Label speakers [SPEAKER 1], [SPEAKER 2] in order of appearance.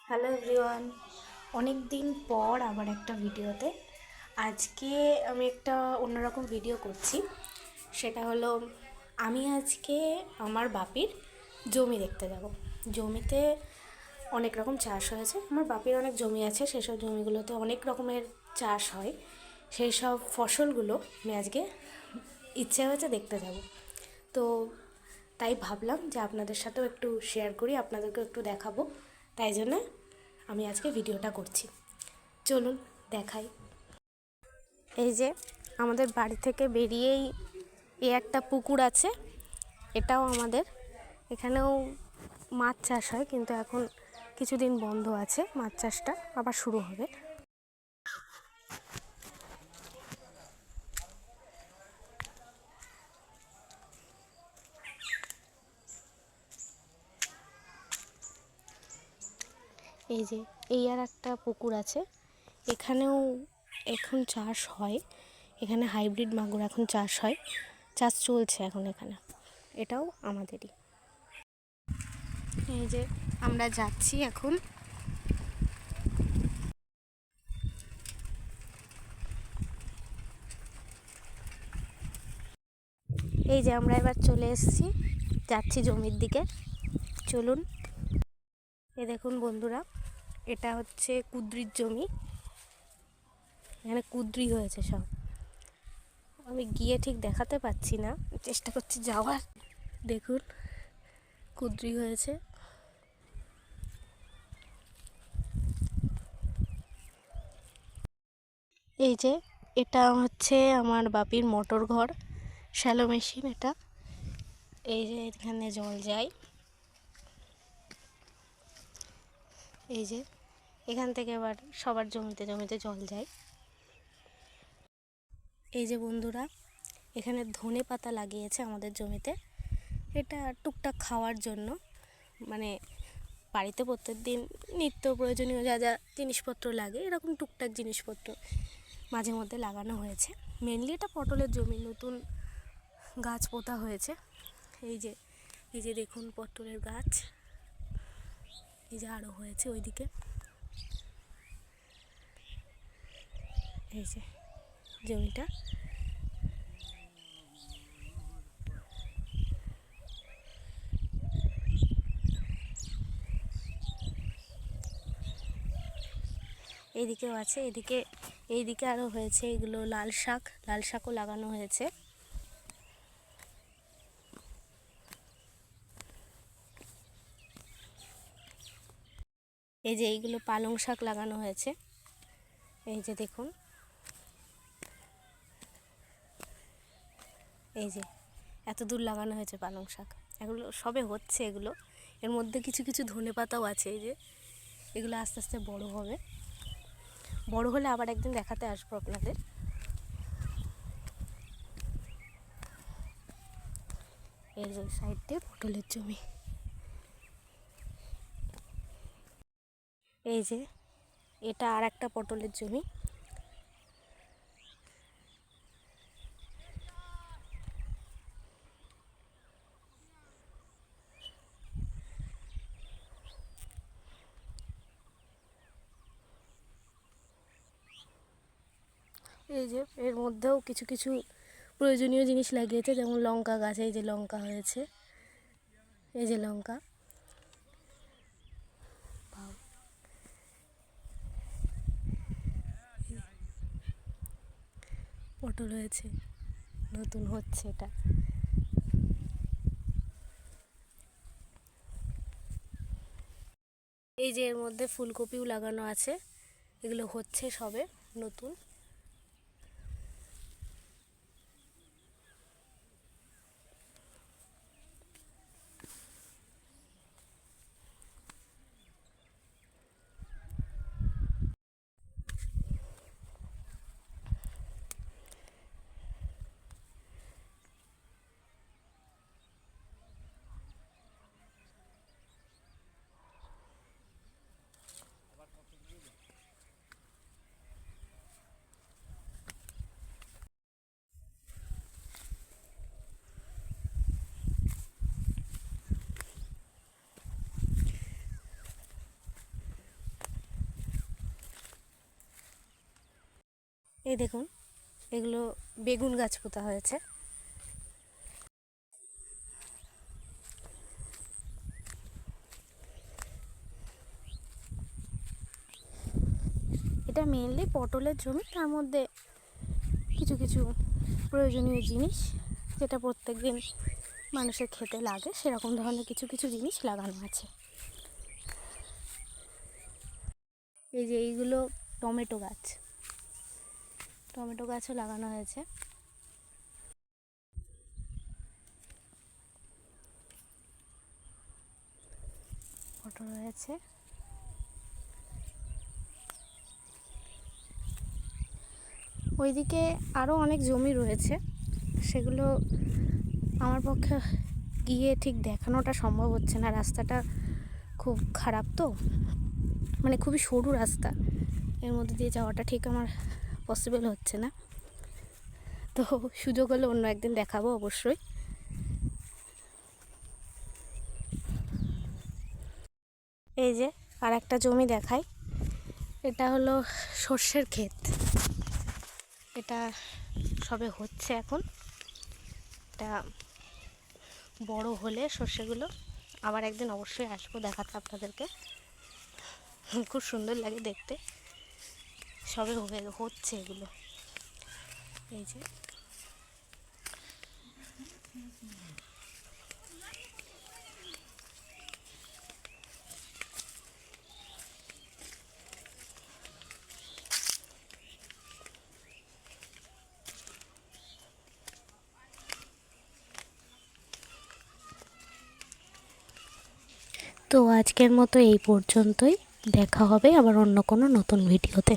[SPEAKER 1] Hello everyone, অনেক দিন পর আবার একটা ভিডিওতে। আজকে আমি একটা অন্যরকম ভিডিও করছি। সেটা হলো আমি আজকে আমার বাপির জমি দেখতে যাব। জমিতে অনেক রকম চাষ হয়েছে। আমার বাপির অনেক জমি আছে, সেসব জমিগুলোতে অনেক রকমের চাষ হয়। সেই সব ফসলগুলো আমি আজকে ইচ্ছে হয়েছে দেখতে যাব। তো তাই ভাবলাম যে আপনাদের সাথেও একটু শেয়ার করি, আপনাদেরকেও একটু দেখাবো। তাই জন্য আমি আজকে ভিডিওটা করছি। চলুন দেখাই। এই যে আমাদের বাড়ি থেকে বেরিয়েই একটা পুকুর আছে। এটাও আমাদের, এখানেও মাছ চাষ হয়, কিন্তু এখন কিছুদিন বন্ধ আছে। মাছ চাষটা আবার শুরু হবে। এই যে আর একটা পুকুর আছে, এখানেও এখন চাষ হয়। এখানে হাইব্রিড মাগুর এখন চাষ হয়, চাষ চলছে এখন এখানে। এটাও আমাদেরই। এই যে আমরা যাচ্ছি এখন। এই যে আমরা এবার চলে এসেছি, যাচ্ছি জমির দিকে। চলুন। দেখুন বন্ধুরা, এটা হচ্ছে কুদ্রির জমি। এখানে কুদ্রি হয়েছে সব। আমি গিয়ে ঠিক দেখাতে পাচ্ছি না, চেষ্টা করছি যাওয়ার। দেখুন কুদ্রি হয়েছে। এই যে এটা হচ্ছে আমার বাপির মোটর ঘর, শ্যালো মেশিন এটা। এই যে এখানে জল যায়। এই যে এখান থেকে আবার সবার জমিতে জমিতে জল যায়। এই যে বন্ধুরা, এখানে ধনে পাতা লাগিয়েছে আমাদের জমিতে। এটা টুকটাক খাওয়ার জন্য, মানে বাড়িতে প্রত্যেক দিন নিত্য প্রয়োজনীয় যা যা জিনিসপত্র লাগে, এরকম টুকটাক জিনিসপত্র মাঝে মধ্যে লাগানো হয়েছে। মেনলি এটা পটলের জমি, নতুন গাছ পোতা হয়েছে। এই যে দেখুন পটলের গাছ। এই যে আরও হয়েছে ওইদিকে। এই যে জমিটা। এইদিকেও আছে, এইদিকে আরও হয়েছে। এগুলো লাল শাকও লাগানো হয়েছে। এই যে এইগুলো পালং শাক লাগানো হয়েছে। এই যে দেখুন, এই যে এত দূর লাগানো হয়েছে পালং শাক। এগুলো সবে হচ্ছে। এগুলো এর মধ্যে কিছু কিছু ধনে পাতাও আছে। এই যে এগুলো আস্তে আস্তে বড় হবে। বড় হলে আবার একদিন দেখাতে আসবো আপনাদের। এই যে সাইডে পটলের জমি। এই যে এটা আর একটা পটলের জমি। এই যে এর মধ্যেও কিছু কিছু প্রয়োজনীয় জিনিস লাগিয়েছে, যেমন লঙ্কা গাছ। এই যে লঙ্কা হয়েছে, এই যে লঙ্কা। পটল হয়েছে, নতুন হচ্ছে এটা। এই যে এর মধ্যে ফুলকপিও লাগানো আছে। এগুলো হচ্ছে সবে নতুন। এই দেখুন, এগুলো বেগুন গাছ পোতা হয়েছে। এটা মেইনলি পটলের জমি, তার মধ্যে কিছু কিছু প্রয়োজনীয় জিনিস যেটা প্রত্যেক দিন মানুষের খেতে লাগে সেরকম ধরনের কিছু কিছু জিনিস লাগানো আছে। এই যে এইগুলো টমেটো গাছ, টমেটো গাছও লাগানো হয়েছে। পটল রয়েছে। ওইদিকে আরও অনেক জমি রয়েছে, সেগুলো আমার পক্ষে গিয়ে ঠিক দেখানোটা সম্ভব হচ্ছে না। রাস্তাটা খুব খারাপ, তো মানে খুবই সরু রাস্তা, এর মধ্যে দিয়ে যাওয়াটা ঠিক আমার পসিবল হচ্ছে না। তো সুযোগ হলে অন্য একদিন দেখাবো অবশ্যই। এই যে আর একটা জমি দেখাই, এটা হলো সর্ষের ক্ষেত। এটা সবে হচ্ছে এখন, এটা বড় হলে সর্ষেগুলো আবার একদিন অবশ্যই আসবো দেখাতে আপনাদেরকে। খুব সুন্দর লাগে দেখতে, সবে হচ্ছে এগুলো। এই যে তো আজকের মতো এই পর্যন্তই, দেখা হবে আবার অন্য কোনো নতুন ভিডিওতে।